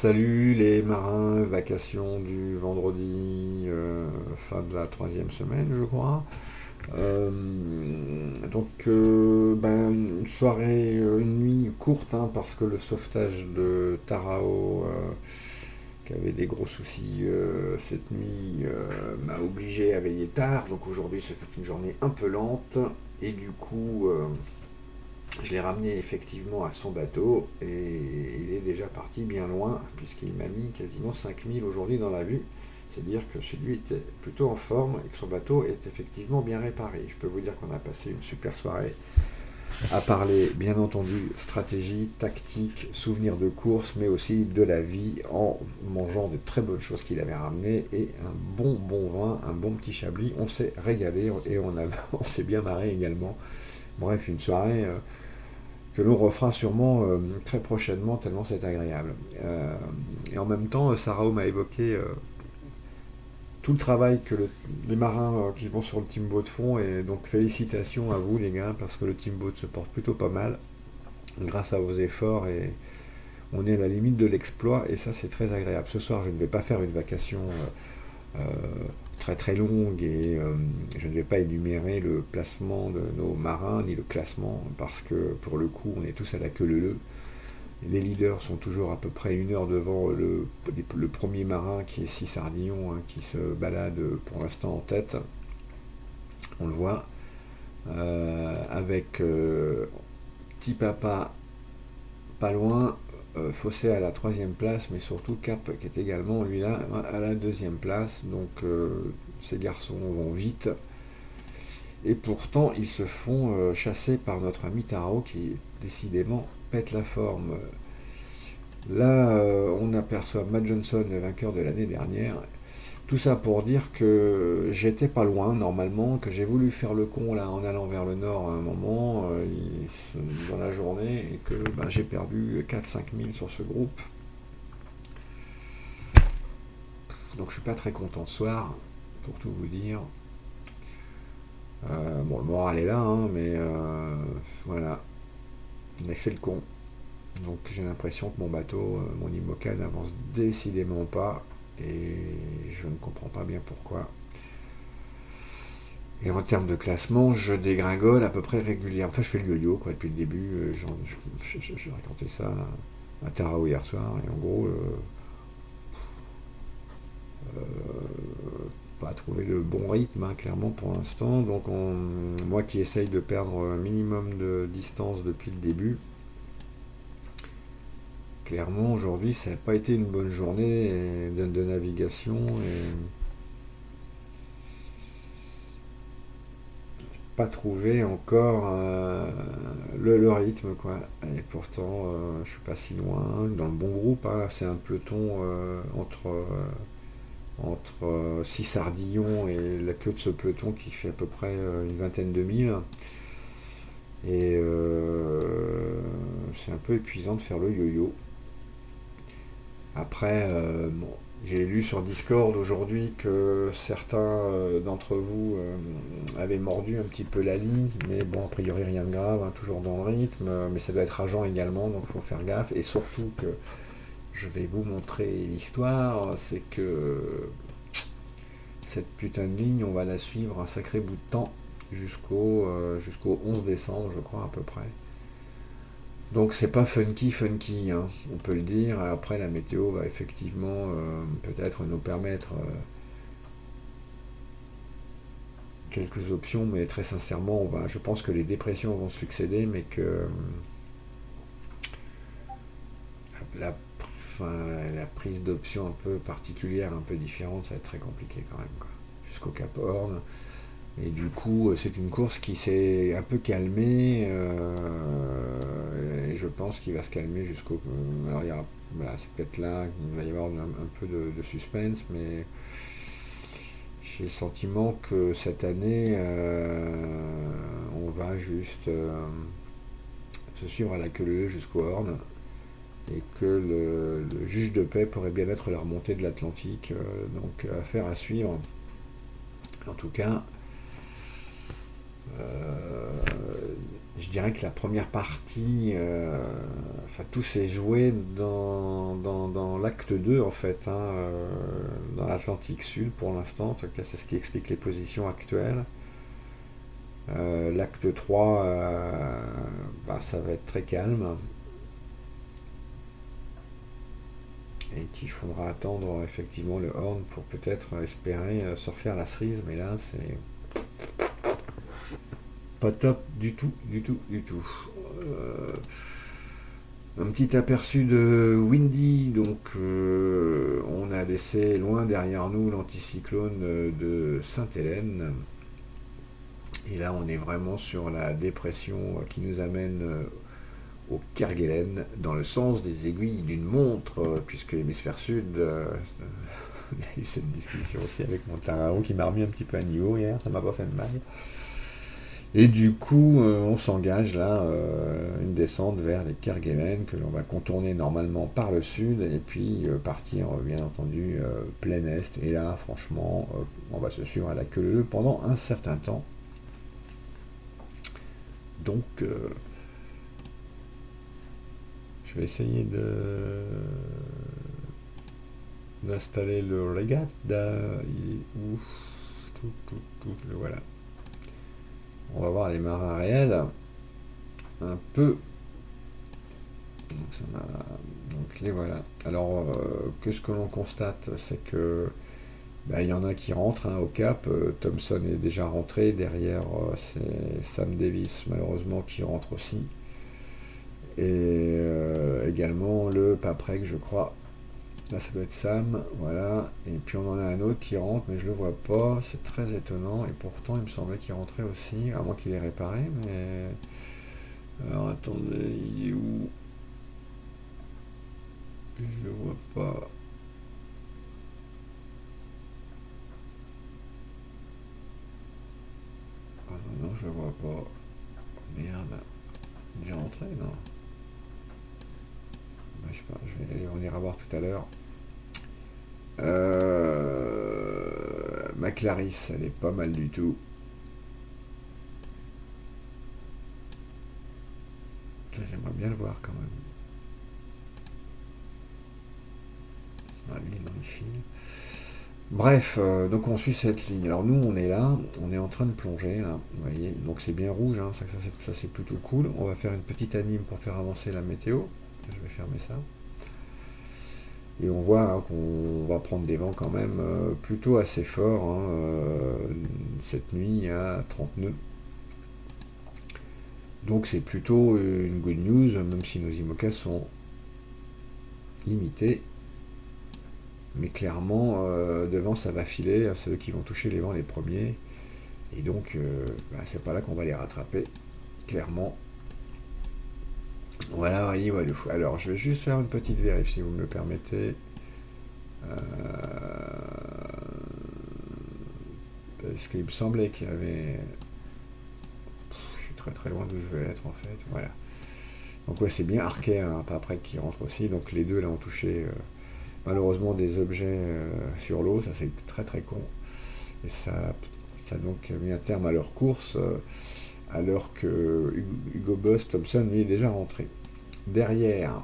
Salut les marins, vacation du vendredi, fin de la troisième semaine, je crois. Une soirée, une nuit courte, hein, parce que le sauvetage de Tarao, qui avait des gros soucis cette nuit, m'a obligé à veiller tard. Donc aujourd'hui, ça fait une journée un peu lente. Et du coup, je l'ai ramené effectivement à son bateau et il est déjà parti bien loin puisqu'il m'a mis quasiment 5000 aujourd'hui dans la vue. C'est-à-dire que chez lui était plutôt en forme et que son bateau est effectivement bien réparé. Je peux vous dire qu'on a passé une super soirée à parler, bien entendu, stratégie, tactique, souvenirs de course, mais aussi de la vie en mangeant de très bonnes choses qu'il avait ramenées et un bon vin, un bon petit chablis. On s'est régalé et on s'est bien marré également. Bref, une soirée que l'on refera sûrement très prochainement, tellement c'est agréable. Et en même temps, Sarah m'a évoqué tout le travail que les marins qui vont sur le Teamboat font, et donc félicitations à vous les gars, parce que le Teamboat se porte plutôt pas mal, grâce à vos efforts, et on est à la limite de l'exploit, et ça c'est très agréable. Ce soir, je ne vais pas faire une vacation euh, très très longue et je ne vais pas énumérer le placement de nos marins ni le classement parce que pour le coup on est tous à la queue leu. Les leaders sont toujours à peu près une heure devant le premier marin qui est 6 Sardillon, hein, qui se balade pour l'instant en tête. On le voit avec Petit Papa pas loin, Fossé à la troisième place, mais surtout Cap qui est également lui là à la deuxième place. Donc ces garçons vont vite et pourtant ils se font chasser par notre ami Taro qui décidément pète la forme. Là, on aperçoit Matt Johnson, le vainqueur de l'année dernière. Tout ça pour dire que j'étais pas loin normalement, que j'ai voulu faire le con là en allant vers le nord à un moment dans la journée et que j'ai perdu 4-5 000 sur ce groupe. Donc je suis pas très content ce soir, pour tout vous dire. Bon, le moral est là, hein, mais voilà, on a fait le con. Donc j'ai l'impression que mon bateau, mon IMOCA n'avance décidément pas et je ne comprends pas bien pourquoi. Et en termes de classement, je dégringole à peu près régulièrement. Enfin, je fais le yo-yo quoi, depuis le début. J'ai raconté ça à Tarao hier soir. Et en gros, pas trouvé le bon rythme, hein, clairement, pour l'instant. Donc, moi qui essaye de perdre un minimum de distance depuis le début, clairement, aujourd'hui, ça n'a pas été une bonne journée de navigation. Et pas trouvé encore le rythme quoi. Et pourtant je suis pas si loin dans le bon groupe, hein. C'est un peloton entre 6 sardillons et la queue de ce peloton qui fait à peu près une vingtaine de milles. Et c'est un peu épuisant de faire le yo-yo. Après, bon, j'ai lu sur Discord aujourd'hui que certains d'entre vous avaient mordu un petit peu la ligne, mais bon, a priori rien de grave, hein, toujours dans le rythme, mais ça doit être agent également, donc il faut faire gaffe. Et surtout que je vais vous montrer l'histoire, c'est que cette putain de ligne, on va la suivre un sacré bout de temps, jusqu'au 11 décembre, je crois, à peu près. Donc c'est pas funky, hein, on peut le dire. Après la météo va effectivement peut-être nous permettre quelques options, mais très sincèrement, je pense que les dépressions vont succéder, mais que la, enfin, la prise d'options un peu particulière, un peu différente, ça va être très compliqué quand même, quoi. Jusqu'au Cap Horn. Et du coup, c'est une course qui s'est un peu calmée, et je pense qu'il va se calmer jusqu'au. Alors, voilà, c'est peut-être là qu'il va y avoir un peu de suspense, mais j'ai le sentiment que cette année, on va juste se suivre à la queue leu jusqu'au Horn, et que le juge de paix pourrait bien être la remontée de l'Atlantique, donc affaire à suivre. En tout cas. je dirais que la première partie, enfin tout s'est joué dans l'acte 2 en fait, hein, dans l'Atlantique Sud pour l'instant, en tout cas c'est ce qui explique les positions actuelles. L'acte 3, bah, ça va être très calme et qu'il faudra attendre effectivement le Horn pour peut-être espérer se refaire la cerise, mais là c'est pas top du tout, du tout, du tout. Euh, un petit aperçu de Windy, donc on a laissé loin derrière nous l'anticyclone de Sainte-Hélène. Et là on est vraiment sur la dépression qui nous amène au Kerguelen, dans le sens des aiguilles d'une montre, puisque l'hémisphère sud, il y a eu cette discussion aussi avec mon tarot qui m'a remis un petit peu à niveau hier, ça m'a pas fait de mal. Et du coup, on s'engage là, une descente vers les Kerguelen, que l'on va contourner normalement par le sud, et puis partir, bien entendu, plein est. Et là, franchement, on va se suivre à la queue leu pendant un certain temps. Donc, je vais essayer d'installer le regatta. Il est où? Le voilà. On va voir les marins réels. Un peu. Donc les voilà. Alors, que ce que l'on constate, c'est que bah, il y en a qui rentrent hein, au Cap. Thompson est déjà rentré. Derrière, c'est Sam Davis, malheureusement, qui rentre aussi. Et également le Paprec, je crois. Là, ça doit être Sam, voilà. Et puis on en a un autre qui rentre, mais je le vois pas. C'est très étonnant. Et pourtant, il me semblait qu'il rentrait aussi, à moins qu'il ait réparé. Mais alors attendez, il est où? Je le vois pas. Ah non, non, je le vois pas. Merde. Il est rentré, non? Bah, je sais pas, on ira voir tout à l'heure. Ma Clarisse, elle est pas mal du tout. J'aimerais bien le voir quand même. Ah, lui, non, il file. Bref, donc on suit cette ligne. Alors nous, on est là, on est en train de plonger, là, vous voyez. Donc c'est bien rouge, hein, ça c'est plutôt cool. On va faire une petite anime pour faire avancer la météo. Je vais fermer ça. Et on voit hein, qu'on va prendre des vents quand même plutôt assez forts hein, cette nuit à 30 nœuds. Donc c'est plutôt une good news, même si nos IMOCA sont limités. Mais clairement, devant ça va filer à ceux qui vont toucher les vents les premiers. Et donc, bah, c'est pas là qu'on va les rattraper, clairement. Voilà, voyez, voilà. Alors, je vais juste faire une petite vérif, si vous me le permettez. Parce qu'il me semblait qu'il y avait... Je suis très très loin d'où je vais être, en fait. Voilà. Donc, ouais, c'est bien Arquet, hein, pas après qui rentre aussi. Donc, les deux, là, ont touché... malheureusement des objets sur l'eau, ça c'est très très con. Et ça a donc mis un terme à leur course, alors que Hugo Boss, Thompson, lui, est déjà rentré. Derrière,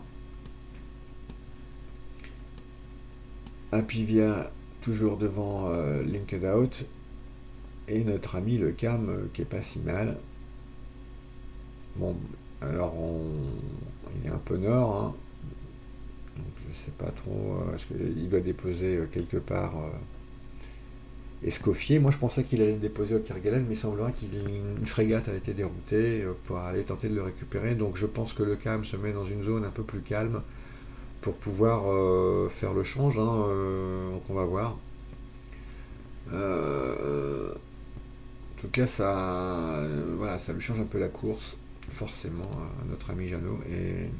Apivia, toujours devant Linked Out, et notre ami le Cam, qui est pas si mal. Bon, alors il est un peu nord, hein. Donc, je sais pas trop, est-ce qu'il doit déposer quelque part Escoffier. Moi je pensais qu'il allait le déposer au Kerguelen, mais il semblerait qu'une frégate a été déroutée pour aller tenter de le récupérer. Donc je pense que le CAM se met dans une zone un peu plus calme pour pouvoir faire le change. Hein, donc on va voir. En tout cas, voilà, ça lui change un peu la course, forcément, à notre ami Jeannot. Et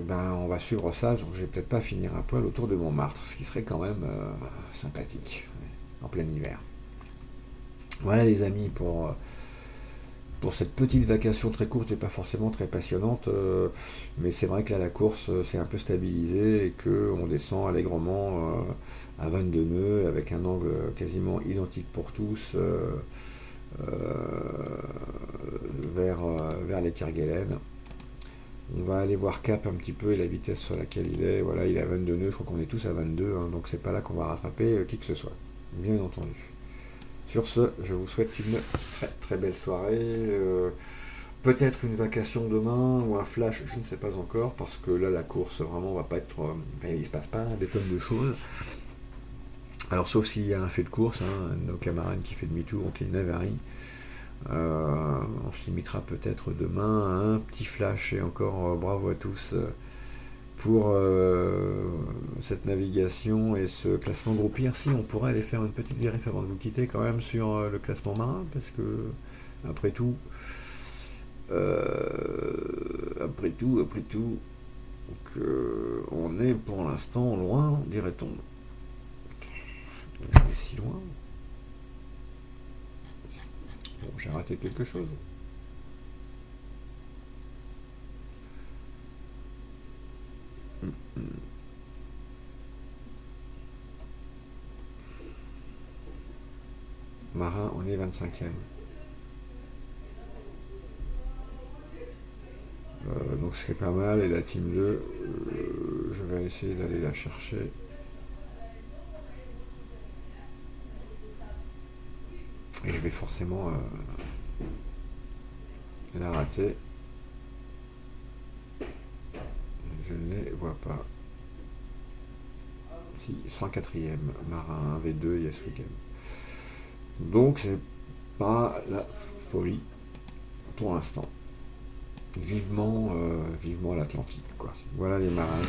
ben, on va suivre ça, donc je vais peut-être pas finir un poil autour de Montmartre, ce qui serait quand même sympathique, en plein hiver. Voilà les amis, pour pour cette petite vacation très courte et pas forcément très passionnante, mais c'est vrai que là la course s'est un peu stabilisée et qu'on descend allègrement à 22 nœuds avec un angle quasiment identique pour tous vers les Kerguelen. On va aller voir Cap un petit peu et la vitesse sur laquelle il est. Voilà, il est à 22 nœuds, je crois qu'on est tous à 22, hein, donc c'est pas là qu'on va rattraper qui que ce soit, bien entendu. Sur ce, je vous souhaite une très très belle soirée. Peut-être une vacation demain ou un flash, je ne sais pas encore, parce que là la course vraiment va pas être. Il se passe pas des tonnes de choses. Alors sauf s'il y a un fait de course, hein, un de nos camarades qui fait demi-tour, qui est Navari. On se limitera peut-être demain à un petit flash et encore bravo à tous pour cette navigation et ce classement groupe IR. Si on pourrait aller faire une petite vérif avant de vous quitter quand même sur le classement marin, parce que après tout, donc, on est pour l'instant loin, dirait-on. On est si loin. Bon, j'ai raté quelque chose. Marin, on est 25e. Donc ce serait pas mal. Et la team 2, je vais essayer d'aller la chercher. Et je vais forcément la rater. Je ne les vois pas. Si, 104e, Marin 1v2, il y a ce week-end. Donc c'est pas la folie pour l'instant. Vivement l'Atlantique, quoi. Voilà les marins.